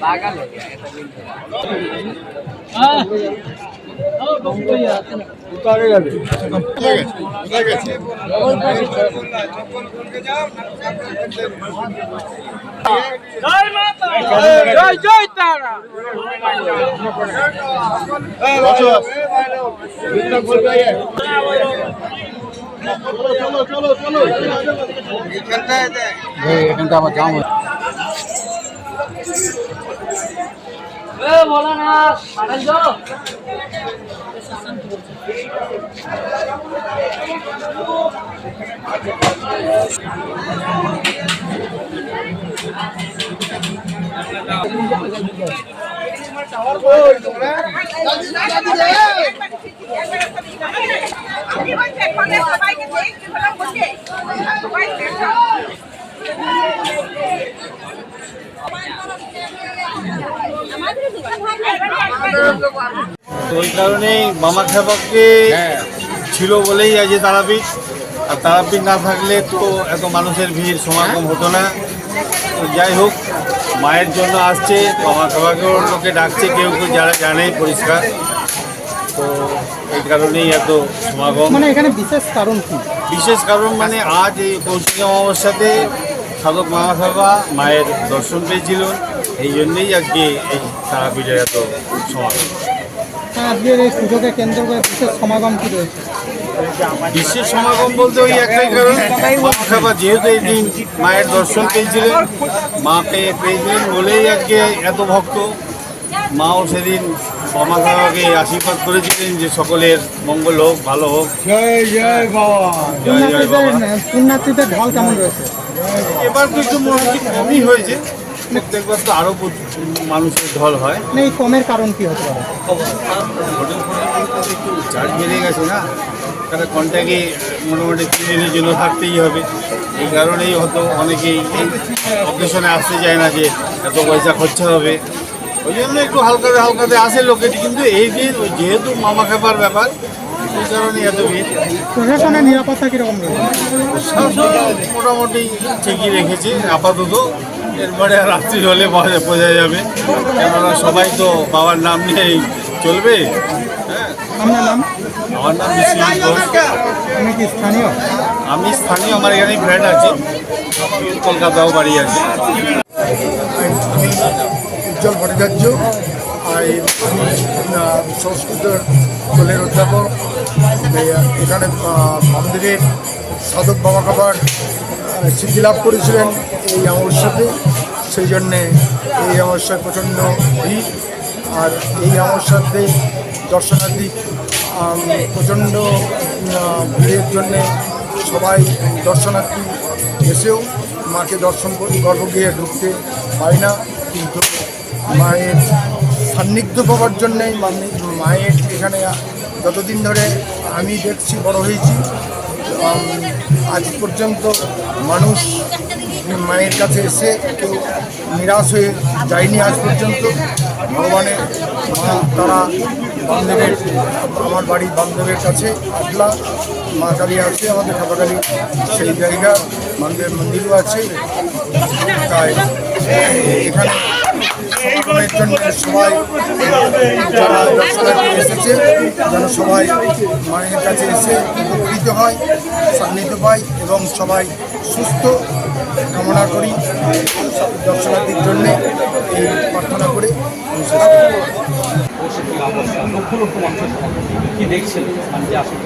पागल हो गया जय जय तारा चलो चलो चलो चलता है बोला ना पागल जो তো ওই কারণেই মামা খেপাকে ছিল বলেই আজ তারাপীঠ, আর তারাপীঠ না থাকলে তো এত মানুষের ভিড় সমাগম হতো না। তো যাই হোক, মায়ের জন্য আসছে, মামা খেপাকেও লোকে ডাকছে, কেউ কেউ যারা জানে পরিষ্কার। তো এই কারণেই এত সমাগম। মানে এখানে বিশেষ কারণ কি? বিশেষ কারণ মানে আজ এই কৌশিকী অমাবস্যাতে সাধক মামা খেপা মায়ের দর্শন পেয়েছিল, এই জন্যেই আজকে এই তারাপীঠের এত সমাগম। আজকের এই পুজোকে কেন্দ্র করে বিশেষ সমাগম কি রয়েছে? বিশেষ সমাগম বলতে ওই একটাই কারণ, মামা খেপা যেহেতু এই দিন মায়ের দর্শন পেয়েছিলেন, মাকে পেয়েছিলেন বলেই আজকে এত ভক্ত। মাও সেদিন মামা খেপাকে আশীর্বাদ করেছিলেন যে সকলের মঙ্গল হোক, ভালো হোক। জয় জয় বাবা, জয় জয় বাবা। পুণ্যার্থীদের ঢল কেমন রয়েছে? এবার তো একটু মোটামুটি কমই হয়েছে, প্রত্যেকবার তো আরও মানুষের ঢল হয়। এই কমের কারণ কি হতে পারে? হোটেল একটু চার্জ বেড়ে গেছে না, তাহলে কন্ট্যাক্টে মোটামুটি 3 দিনের জন্য থাকতেই হবে। এই কারণেই হয়তো অনেকেই এই অকেশনে আসতে চায় না যে এত পয়সা খরচা হবে, ওই জন্য একটু হালকাতে হালকাতে আসে লোকে, কিন্তু এই দিন ওই যেহেতু মামা খেপার ব্যাপার এই কারণে এত ভিড়। প্রশাসনের নিরাপত্তা কীরকম রয়েছে? শাসন মোটামুটি ঠিকই রেখেছে আপাতত, এরপরে রাত্রি হলে বোঝা যাবে, কেননা সবাই তো বাবার নাম নিয়েই চলবে। হ্যাঁ, আপনার নাম? আমার নাম বিশ্বজিৎ ঘোষ। আপনি কি স্থানীয়? আমি স্থানীয়, আমার এখানেই ফ্ল্যাট আছে, কলকাতাও বাড়ি আছে। আমি উজ্জ্বল ভট্টাচার্য, আর আমি সংস্কৃত দলের অধ্যাপক। এখানে বামদেবের সাধক বাবা খাবার সিদ্ধিলাভ করেছিলেন এই অমাবস্যাতে, সেই জন্যে এই অমাবস্যায় প্রচণ্ড ভিড়। আর এই অমাবস্যাতে দর্শনার্থী প্রচণ্ড ভিড়ের জন্যে সবাই দর্শনার্থী এসেও মাকে দর্শন করে গর্ভগৃহে ঢুকতে পারে না, কিন্তু মায়ের সান্নিধ্য পাওয়ার জন্যেই মায়ের এখানে যতদিন ধরে আমি দেখছি বড় হয়েছি, আজ পর্যন্ত মানুষ মায়ের কাছে এসে কেউ নিরাশ হয়ে যায়নি আজ পর্যন্ত। ভগবানের মা তারা বামদেবের, আমার বাড়ি বামদেবের কাছে আটলা মা কালী আছে, আমাদের খাপাকালী সেই জায়গা বামদেব মন্দিরও আছে। তাই এখানে সমাগমের জন্য সবাই যারা দর্শনার্থী এসেছে যেন সবাই মায়ের কাছে এসে উপকৃত হয়, সান্নিধ্য পায় এবং সবাই সুস্থ কামনা করি দর্শনার্থীর জন্যে, এই প্রার্থনা করে কি দেখছেন যে আসলে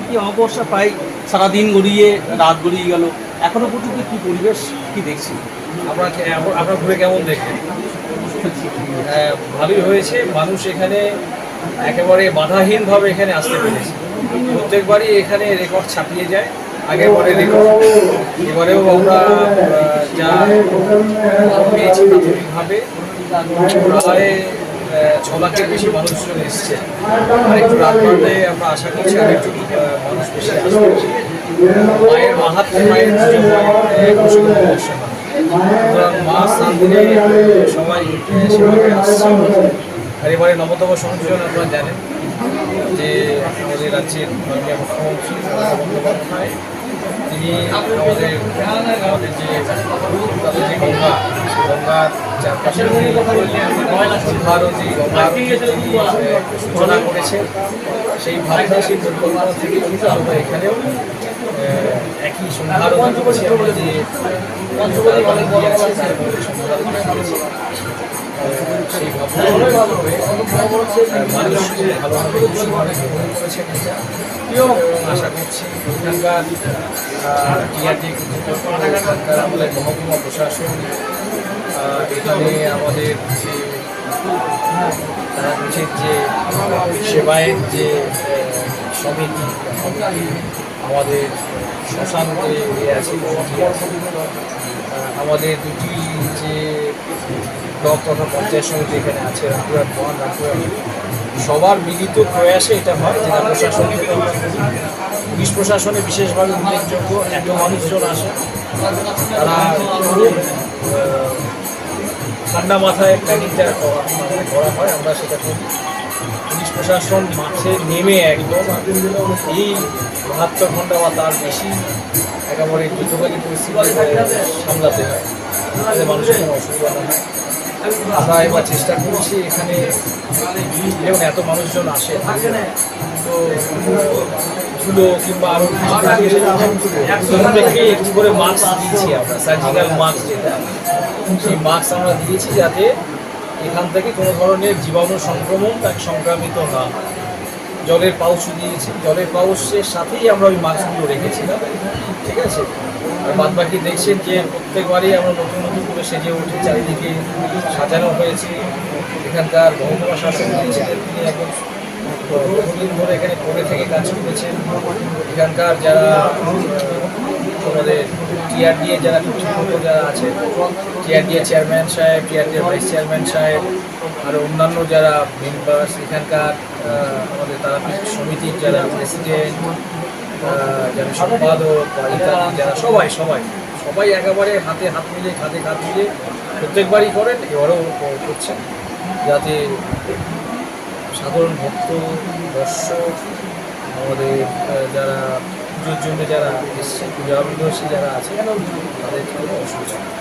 কি অবস্থা প্রায় সারাদিন গড়িয়ে রাত গড়িয়ে গেল, এখনো পর্যন্ত কি পরিবেশ কি দেখছি? আপনার ঘুরে কেমন দেখলেন? ভালোই হয়েছে, মানুষ এখানে একেবারে বাধাহীনভাবে এখানে আসতে পেরেছে। প্রত্যেকবারই এখানে রেকর্ড ছাপিয়ে যায়, আগের পরে রেকর্ড। এবারেও আমরা যা পেয়েছি প্রাথমিকভাবে প্রায় 6 লাখের বেশি মানুষজন এসছে। আর একটু রাত বাড়লে আমরা আশা করছি আর একটু মানুষ বেশি আসবে। মায়ের মাহাত্ম্য, মায়ের সমস্যা মা স্থান দিলে সবাই সেভাবে আসছে। আর এবারে 9তম সংযোজন আপনারা জানেন যে আমাদের রাজ্যের মাননীয় মুখ্যমন্ত্রী মমতা বন্দ্যোপাধ্যায় তিনি আমাদের যে তাদের যে গঙ্গা, সেই গঙ্গার চারপাশে ভারত যে গঙ্গার সূচনা করেছে, সেই ভাবনা সেই পরিকল্পনা থেকে কিন্তু আমরা এখানেও একই সংহারণ করেছি। আমরা যে পঞ্চবাড়ি আছে সেই ভাবনা মানুষ ভালোভাবে গ্রহণ করেছেন এবং আশা করছি এখানকার টিআরটি এখানকার আমাদের মহকুমা প্রশাসন, এখানে আমাদের যে তারা বলছেন যে সেবায়ের যে সমিতি, আমাদের শ্মশান যে আছে, আমাদের দুটি যে ব্লক তথা পঞ্চায়েত সমিতি এখানে আছে, রামপুরহাট ওয়ান, রামপুরহাট, সবার মিলিত প্রয়াসে এটা হয়। জেলা প্রশাসন থেকে আমরা করি, পুলিশ প্রশাসনে বিশেষভাবে উল্লেখযোগ্য, এত মানুষজন আসে, তারা ঠান্ডা মাথায় প্ল্যানিংটা করা হয়, আমরা সেটা করি। পুলিশ প্রশাসন মাঠে নেমে একদম এই 72 ঘন্টা বা তার বেশি একেবারে দ্রুতকালী পরিস্থিতি সামলাতে হয়, যাতে মানুষের কোনো অসুবিধা না হয়। আমরা এবার চেষ্টা করছি এখানে, যেমন এত মানুষজন আসে তো ধুলো কিংবা আরও প্রত্যেককে একটু করে মাস্ক দিয়েছি আমরা, সার্জিক্যাল মাস্ক যেটা, সেই মাস্ক আমরা দিয়েছি যাতে এখান থেকে কোনো ধরনের জীবাণু সংক্রমণ তাকে সংক্রামিত না হয়। জলের পাউচ দিয়েছি, জলের পাউচের সাথেই আমরা ওই মাস্কগুলো রেখেছিলাম, ঠিক আছে। আর বাদবাকি দেখছেন যে প্রত্যেকবারই আমরা নতুন নতুন করে সেজে উঠে চারিদিকে সাজানো হয়েছে। এখানকার মহকুমা শাসক দিয়েছিলেন, তিনি একদম বহুদিন ধরে এখানে পড়ে থেকে কাজ করেছেন। এখানকার যারা আমাদের টিআরডিএ যারা কর্তৃপক্ষ যারা আছে, টিআরডিএ চেয়ারম্যান সাহেব, টিআরডিএ ভাইস চেয়ারম্যান সাহেব, আর অন্যান্য যারা মেম্বার্স, এখানকার আমাদের তারাপীঠ সমিতির যারা প্রেসিডেন্ট, যারা সম্পাদক বা ইত্যাদি যারা সবাই একেবারে হাতে হাত মিলে, কাঁধে কাঁধ মিলে প্রত্যেকবারই করেন, এবারেও করছেন, যাতে সাধারণ ভক্ত, দর্শক, আমাদের যারা পুজোর জন্য যারা এসছে, পূজা যারা আছে, তাদের কোনো অসুবিধা নেই।